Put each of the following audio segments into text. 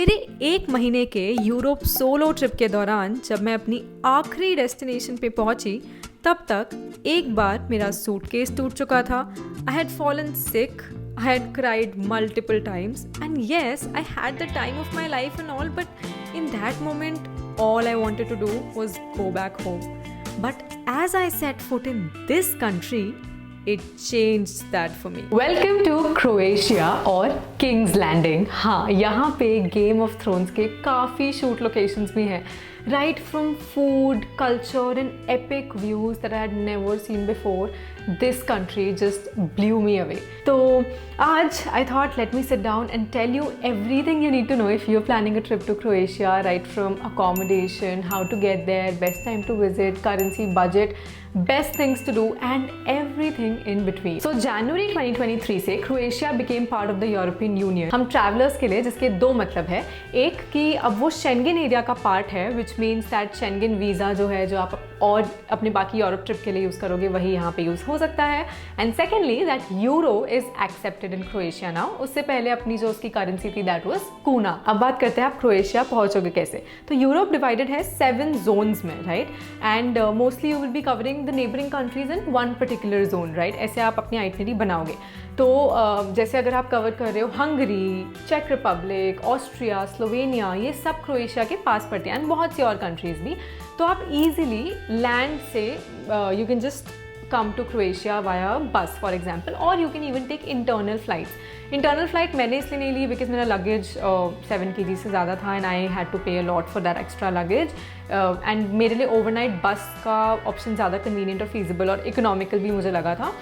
मेरे 1 महीने के यूरोप सोलो ट्रिप के दौरान जब मैं अपनी आखिरी डेस्टिनेशन पे पहुंची, तब तक एक बार मेरा सूटकेस टूट चुका था. I had fallen sick, I had cried multiple times, and yes, I had the time of my life and all, but in that moment, all I wanted to do was go back home. But as I set foot in this country, it changed that for me. Welcome to Croatia और King's landing. हाँ, यहाँ पे game of thrones के काफ़ी shoot locations भी हैं. Right from food, culture and epic views that I had never seen before, this country just blew me away. So, आज I thought let me sit down and tell you everything you need to know if you're planning a trip to Croatia, right from accommodation, how to get there, best time to visit, currency, budget, best things to do and everything in between. So January 2023 से Croatia became part of the European Union. हम travelers के लिए जिसके दो मतलब है. एक कि अब वो Schengen एरिया का पार्ट है, which means that Schengen visa जो है जो आप और अपने बाकी यूरोप ट्रिप के लिए यूज़ करोगे वही यहाँ पे यूज़ हो सकता है. And secondly that euro is accepted in Croatia now. उससे पहले अपनी जो उसकी करेंसी थी दैट वाज कूना. अब बात करते हैं आप क्रोएशिया पहुँचोगे कैसे. तो यूरोप डिवाइडेड है 7 जोन्स में, right. And mostly you will be covering the neighbouring countries in one particular zone, right. ऐसे आप अपनी आइटनरी बनाओगे. तो जैसे अगर आप कवर कर रहे हो हंगरी, चेक रिपब्लिक, ऑस्ट्रिया, स्लोवेनिया, ये सब क्रोएशिया के पास पड़ते हैं एंड बहुत सी और कंट्रीज़ भी. तो आप ईजिली लैंड से you can just come to Croatia via bus for example, or you can even take internal flights. Internal flight मैंने इसलिए नहीं ली because मेरा luggage 7 kg से ज़्यादा था and I had to pay a lot for that extra luggage. And मेरे लिए overnight bus का option ज़्यादा convenient और feasible और economical भी मुझे लगा था.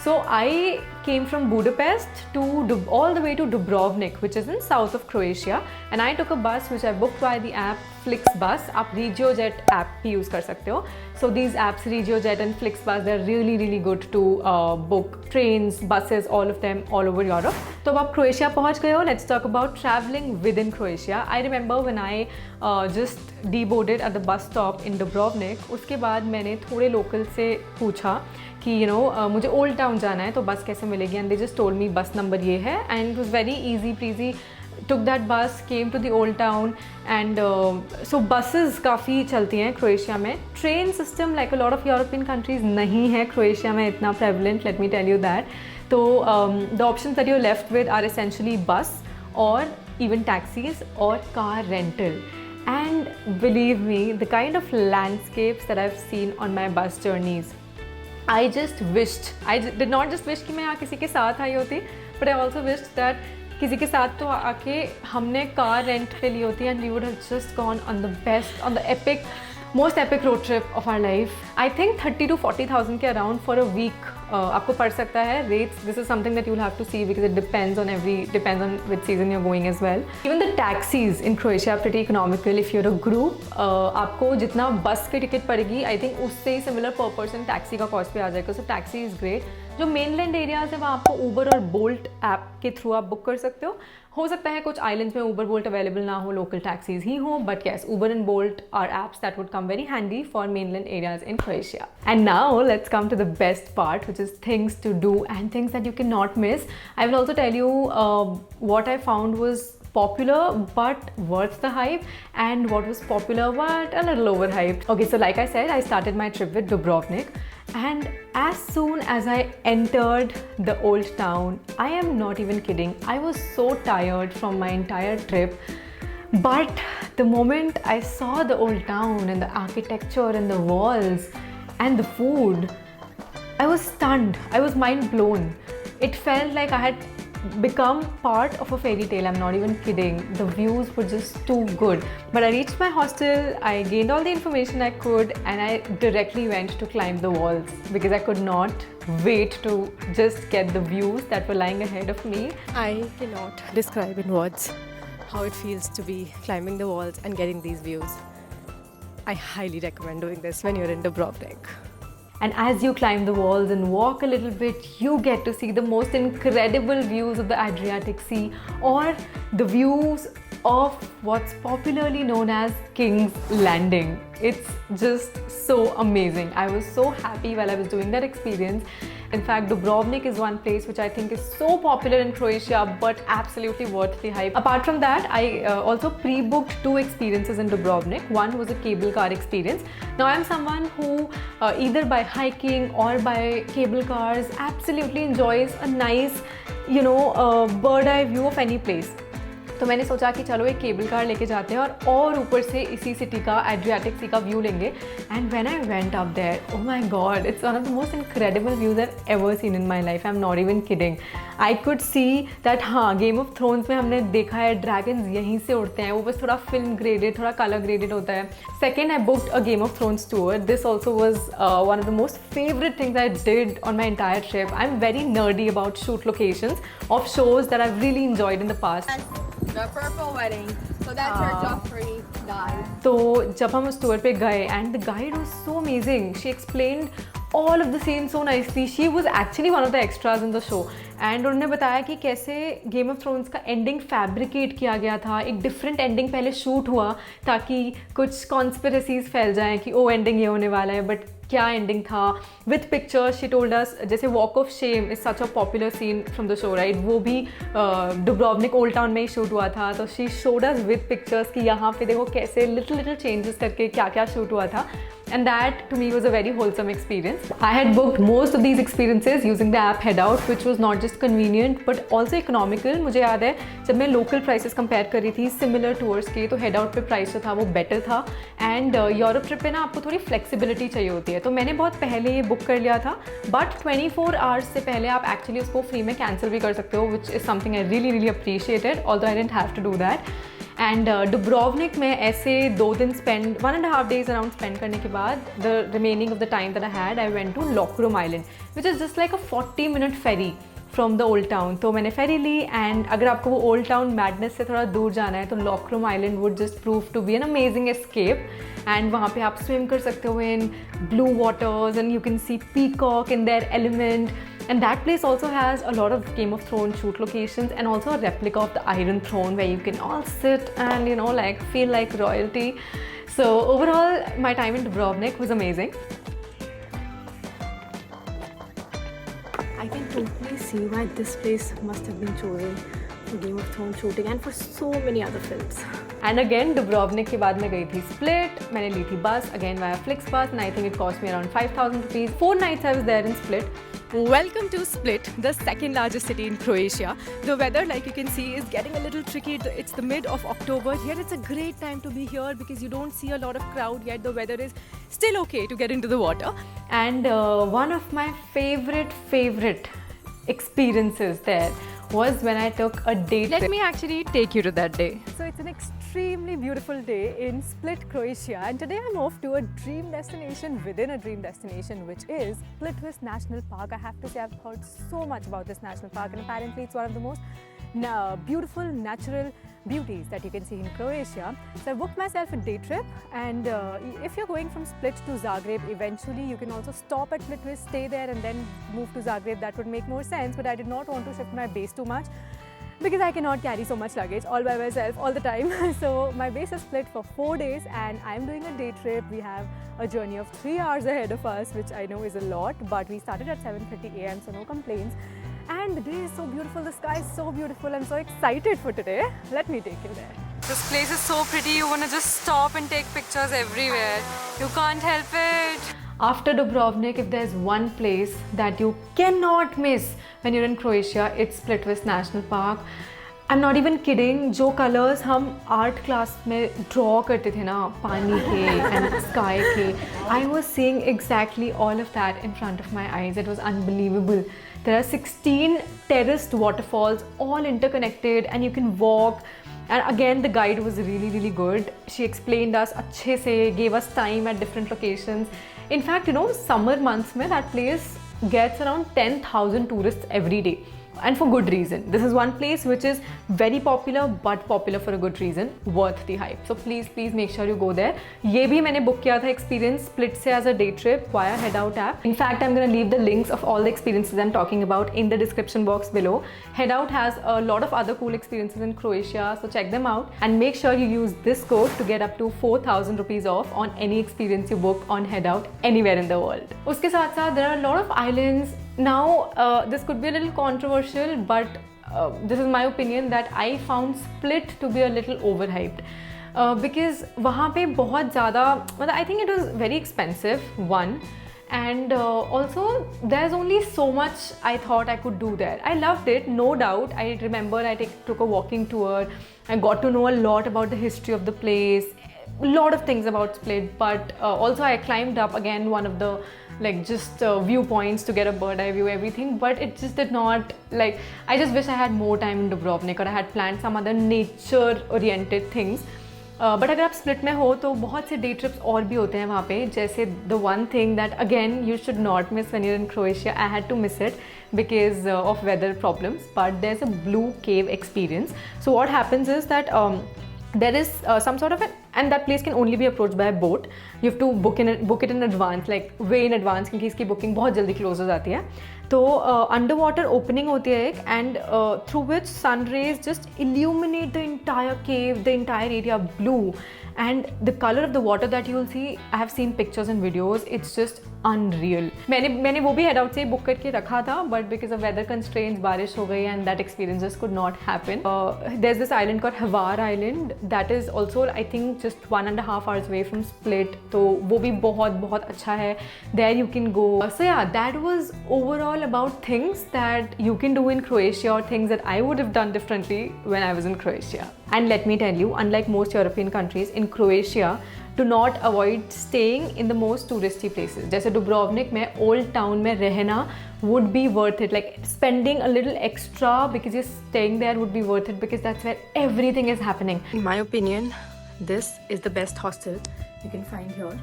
So I came from Budapest to all the way to Dubrovnik, which is in south of Croatia, and I took a bus which I booked via the app Flixbus. आप RegioJet app भी use कर सकते हो. So these apps RegioJet and Flixbus, they're really good to book trains, buses, all of them all over Europe. तो अब आप Croatia पहुँच गए हो. Let's talk about traveling within Croatia. I remember when I just deboarded at the bus stop in Dubrovnik. उसके बाद मैंने थोड़े लोकल से पूछा कि मुझे ओल्ड टाउन जाना है तो बस कैसे मिलेगी. And they just told me bus number ये है and it was very easy breezy. Took that bus, came to the old town and so buses काफ़ी चलती हैं क्रोएशिया में. Train system like a lot of European countries नहीं है Croatia में इतना prevalent, let me tell you that. तो the option that you left with are essentially bus और इवन टैक्सीज और car rental. And believe me, the kind of landscapes that I've seen on my bus journeys, I just wished, I did not just wish कि मैं यहाँ किसी के साथ आई होती, but I also wished that किसी के साथ तो आके हमने कार रेंट पे ली होती and we would have just gone on the best, on the most epic road trip of our life. I think 30 to 40,000 के around for a week आपको पड़ सकता है. Rates, this is something that you'll have to see because it depends on which season you're going as well. Even the taxis in Croatia are pretty economical if you're a group. आपको जितना बस की ticket पड़ेगी I think उससे ही similar per person taxi का cost पे आ जाएगा. So taxi is great. जो मेनलैंड एरियाज़ है वहाँ आपको ऊबर और बोल्ट ऐप के थ्रू आप बुक कर सकते हो सकता है कुछ आइलैंड्स में ऊबर बोल्ट अवेलेबल ना हो, लोकल टैक्सीज ही हो, but yes, Uber and Bolt are apps that would come very handy for mainland areas in Croatia. And now let's come to the best part which is things to do and things that you cannot miss. I will also tell you what I found was popular but worth the hype and what was popular but a little overhyped. Okay, so like I said, I started my trip with Dubrovnik. And as soon as I entered the old town, I am not even kidding, I was so tired from my entire trip. But the moment I saw the old town and the architecture and the walls and the food, I was stunned. I was mind blown. It felt like I had become part of a fairy tale. I'm not even kidding. The views were just too good. But I reached my hostel, I gained all the information I could, and I directly went to climb the walls because I could not wait to just get the views that were lying ahead of me. I cannot describe in words how it feels to be climbing the walls and getting these views. I highly recommend doing this when you're in Dubrovnik. And as you climb the walls and walk a little bit, you get to see the most incredible views of the Adriatic Sea or the views of what's popularly known as King's Landing. It's just so amazing. I was so happy while I was doing that experience. In fact, Dubrovnik is one place which I think is so popular in Croatia, but absolutely worth the hype. Apart from that, I also pre-booked 2 experiences in Dubrovnik. One was a cable car experience. Now I'm someone who either by hiking or by cable cars absolutely enjoys a nice, bird eye view of any place. तो मैंने सोचा कि चलो एक cable car लेके जाते हैं और ऊपर से इसी सिटी का एड्रियाटिक सी का व्यू लेंगे. And when I went up there, oh my god, it's one of the most incredible views I have ever seen in my life. I am not even kidding. I could see that हाँ, Game of Thrones में हमने देखा है dragons यहीं से उड़ते हैं, वो बस थोड़ा फिल्म ग्रेडेड, थोड़ा कलर ग्रेडेड होता है. Second, I booked a game of thrones tour. This also was one of the most favourite things I did on my entire trip. I am very nerdy about shoot locations of shows that I really enjoyed in the past. The Purple Wedding. So that's our Joffrey guide. तो जब हम उस tour पे गए and the guide was so amazing. She explained all of the scene so nicely. She was actually one of the extras in the show. And उन्होंने बताया कि कैसे गेम ऑफ थ्रोन्स का एंडिंग फैब्रिकेट किया गया था. एक डिफरेंट एंडिंग पहले शूट हुआ ताकि कुछ कॉन्स्पिरेसीज फैल जाएं कि ओ एंडिंग ये होने वाला है, बट क्या एंडिंग था. With pictures she told us. जैसे walk of shame is such a popular scene from the show, right. वो भी डुब्रोवनिक ओल्ड टाउन में ही शूट हुआ था. तो she showed us with pictures कि यहाँ पे देखो कैसे लिटिल चेंजेस करके क्या क्या शूट हुआ था. And that to me was a very wholesome experience. I had booked most of these experiences using the app Headout, which was not just convenient but also economical. मुझे याद है जब मैं local prices compare कर रही थी similar tours के, तो Headout पे price जो था वो better था. And Europe trip पे ना आपको थोड़ी flexibility चाहिए होती है, तो मैंने बहुत पहले ये book कर लिया था. But 24 hours से पहले आप actually उसको free में cancel भी कर सकते हो, which is something I really appreciated, although I didn't have to do that. And Dubrovnik में ऐसे 2 दिन स्पेंड 1.5 days अराउंड स्पेंड करने के बाद the remaining of the time that I had, I went to Lokrum island which is just like a 40-minute ferry from the old town. तो मैंने फेरी ली and अगर आपको वो ओल्ड टाउन मैडनेस से थोड़ा दूर जाना है तो Lokrum island would just prove to be an amazing escape. And वहाँ पे आप स्विम कर सकते हो in blue waters and you can see peacock in their element. And that place also has a lot of Game of Thrones shoot locations and also a replica of the Iron Throne where you can all sit and like feel like royalty. So overall, my time in Dubrovnik was amazing. I can totally see why this place must have been chosen for Game of Thrones shooting and for so many other films. And again, Dubrovnik के बाद मैं गई थी Split. मैंने ली थी bus again via FlixBus and I think it cost me around 5,000 rupees. 4 nights I was there in Split. Welcome to Split, the second largest city in Croatia. The weather, like you can see, is getting a little tricky. It's the mid of October. Yet it's a great time to be here because you don't see a lot of crowd, yet the weather is still okay to get into the water. And one of my favorite experiences there was when I took a day trip. Let me actually take you to that day. So it's an extremely beautiful day in Split, Croatia, and today I'm off to a dream destination within a dream destination, which is Plitvice National Park. I have to say I've heard so much about this national park, and apparently it's one of the most beautiful natural beauties that you can see in Croatia. So I booked myself a day trip, and if you're going from Split to Zagreb, eventually you can also stop at Plitvice, stay there and then move to Zagreb. That would make more sense, but I did not want to shift my base too much because I cannot carry so much luggage all by myself all the time. So my base is Split for 4 days and I'm doing a day trip. We have a journey of 3 hours ahead of us, which I know is a lot, but we started at 7:30 a.m. so no complaints. And the day is so beautiful, the sky is so beautiful. I'm so excited for today. Let me take you there. This place is so pretty, you want to just stop and take pictures everywhere. You can't help it. After Dubrovnik, if there's one place that you cannot miss when you're in Croatia, it's Plitvice National Park. I'm not even kidding. जो colours हम art class में draw करते थे ना, पानी के and sky के, I was seeing exactly all of that in front of my eyes. It was unbelievable. There are 16 terraced waterfalls, all interconnected, and you can walk. And again, the guide was really good. She explained us अच्छे से, gave us time at different locations. In fact, summer months में that place gets around 10,000 tourists every day. and for good reason. This is one place which is very popular but popular for a good reason, worth the hype. So please make sure you go there. ये भी मैंने book किया था experience Split से as a day trip via Headout app. In fact, I'm gonna leave the links of all the experiences I'm talking about in the description box below. Headout has a lot of other cool experiences in Croatia, so check them out and make sure you use this code to get up to 4,000 rupees off on any experience you book on Headout anywhere in the world. उसके साथ साथ there are a lot of islands. Now this could be a little controversial, but this is my opinion that I found Split to be a little overhyped. Because वहाँ पे बहुत ज़्यादा मतलब I think it was very expensive, one, and also there's only so much I thought I could do there. I loved it, no doubt. I remember I took a walking tour. I got to know a lot about the history of the place, a lot of things about Split, but also I climbed up again one of the viewpoints to get a bird eye view, everything, but it just did not, like, I just wish I had more time in Dubrovnik or I had planned some other nature oriented things. But अगर आप split में हो तो बहुत से day trips और भी होते हैं वहाँ पे, जैसे the one thing that again you should not miss when you are in Croatia. I had to miss it because of weather problems, but there's a blue cave experience. So what happens is that there is some sort of and that place can only be approached by a boat. You have to book it in advance, like way in advance, क्योंकि इसकी booking बहुत जल्दी close हो जाती है. तो underwater opening होती है एक, and through which sun rays just illuminate the entire cave, the entire area blue, and the color of the water that you will see, I have seen pictures and videos, it's just unreal. मैंने वो भी Headout से book करके रखा था, but because of weather constraints बारिश हो गई and that experience just could not happen. There's this island called Hvar Island that is also I think just 1.5 hours away from Split, तो वो भी बहुत अच्छा है. There you can go. So yeah, that was overall about things that you can do in Croatia or things that I would have done differently when I was in Croatia. And let me tell you, unlike most European countries, in Croatia, do not avoid staying in the most touristy places. जैसे Dubrovnik में old town में रहना would be worth it. Like spending a little extra because you're staying there would be worth it, because that's where everything is happening. In my opinion, this is the best hostel you can find here.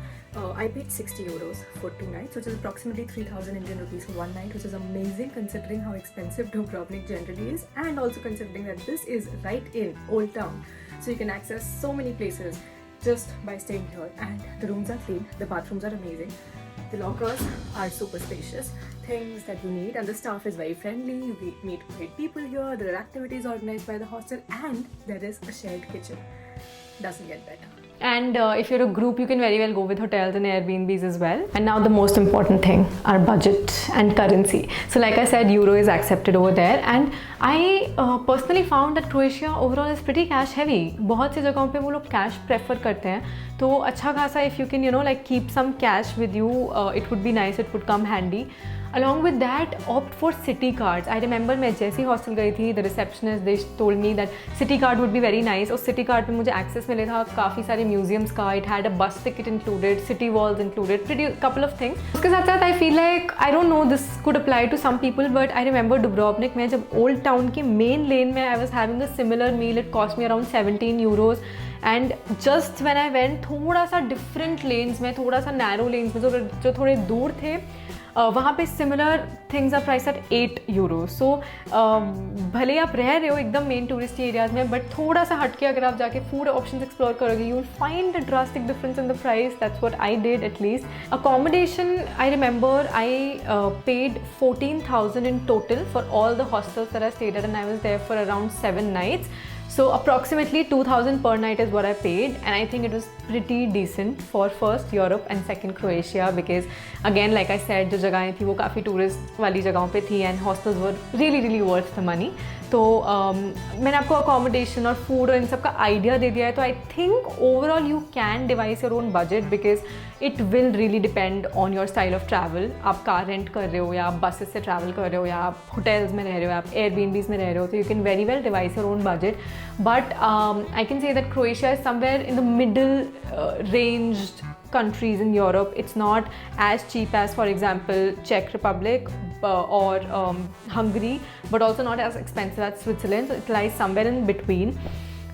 I paid 60 euros for 2 nights, which is approximately 3,000 Indian rupees for 1 night, which is amazing considering how expensive Dubrovnik generally is, and also considering that this is right in Old Town. So you can access so many places just by staying here, and the rooms are clean, the bathrooms are amazing, the lockers are super spacious, things that you need, and the staff is very friendly. You meet great people here, there are activities organized by the hostel, and there is a shared kitchen. Doesn't get better. And if you're a group, you can very well go with hotels and Airbnbs as well. And now the most important thing, our budget and currency. So like I said, euro is accepted over there, and I personally found that Croatia overall is pretty cash heavy. बहुत सी जगहों पे वो लोग cash prefer करते हैं, तो अच्छा खासा if you can like keep some cash with you, it would be nice, it would come handy. Along with that, opt for city cards. I remember मैं जैसी hostel गई थी, the receptionist they told me that city card would be very nice. उस city card पे मुझे access मिले था काफ़ी सारे museums का. It had a bus ticket included, city walls included, pretty couple of things. उसके साथ साथ I feel like, I don't know, this could apply to some people, but I remember Dubrovnik में जब Old Town के main lane में I was having a similar meal. It cost me around 17 euros. And just when I went थोड़ा सा different lanes में, थोड़ा सा narrow lanes में जो थोड़े दूर थे, वहाँ पे similar things are price at 8 euro. So भले आप रह रहे हो एकदम मेन टूरिस्ट एरियाज में, बट थोड़ा सा हटके अगर आप जाके फूड ऑप्शंस एक्सप्लोर करोगे, you will find a drastic difference in the price. That's what I did at least. Accommodation, I remember I paid 14,000 in total for all the hostels that I stayed at, and I was there for around 7 nights. So approximately 2,000 per night is what I paid, and I think it was pretty decent for first Europe and second Croatia, because again like I said, जो जगहें थी वो काफ़ी tourist वाली जगहों पे थी, and hostels were really worth the money. तो मैंने आपको अकोमोडेशन और फूड और इन सब का आइडिया दे दिया है. तो I think overall you can device your own budget, because it will really depend on your style of travel. आप कार रेंट कर रहे हो, या आप बसेस से ट्रैवल कर रहे हो, या आप होटल्स में रह रहे हो, या आप एयरबीएनबीज में रह रहे हो, तो you can very well device your own budget. But I can say that Croatia is somewhere in the middle ranged countries in Europe. It's not as cheap as, for example, Czech Republic or Hungary, but also not as expensive as Switzerland. So it lies somewhere in between.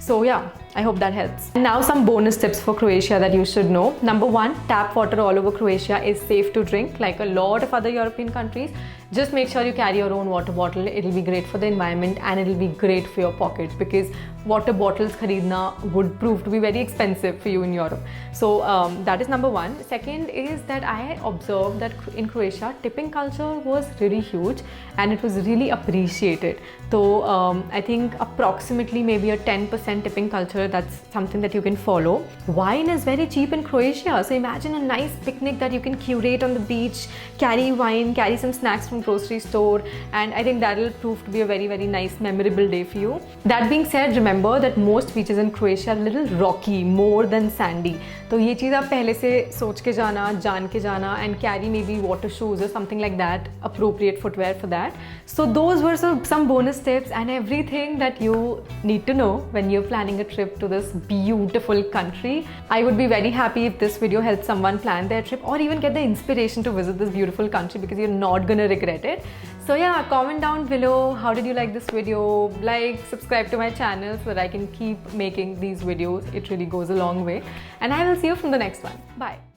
So yeah, I hope that helps. And now some bonus tips for Croatia that you should know. Number one, tap water all over Croatia is safe to drink like a lot of other European countries. Just make sure you carry your own water bottle. It'll be great for the environment and it'll be great for your pocket, because water bottles khareedna would prove to be very expensive for you in Europe. So that is number one. Second is that I observed that in Croatia, tipping culture was really huge and it was really appreciated. So I think approximately maybe a 10% tipping culture, that's something that you can follow. Wine is very cheap in Croatia. So imagine a nice picnic that you can curate on the beach, carry wine, carry some snacks from grocery store, and I think that will prove to be a very, very nice, memorable day for you. That being said, remember that most beaches in Croatia are a little rocky more than sandy. तो ये चीज़ आप पहले से सोच के जाना, जान के जाना, and carry maybe water shoes or something like that, appropriate footwear for that. So those were some bonus tips and everything that you need to know when you're planning a trip to this beautiful country. I would be very happy if this video helped someone plan their trip or even get the inspiration to visit this beautiful country, because you're not gonna regret it. So yeah, comment down below how did you like this video, like, subscribe to my channel so that I can keep making these videos. It really goes a long way, and I will see you from the next one. Bye.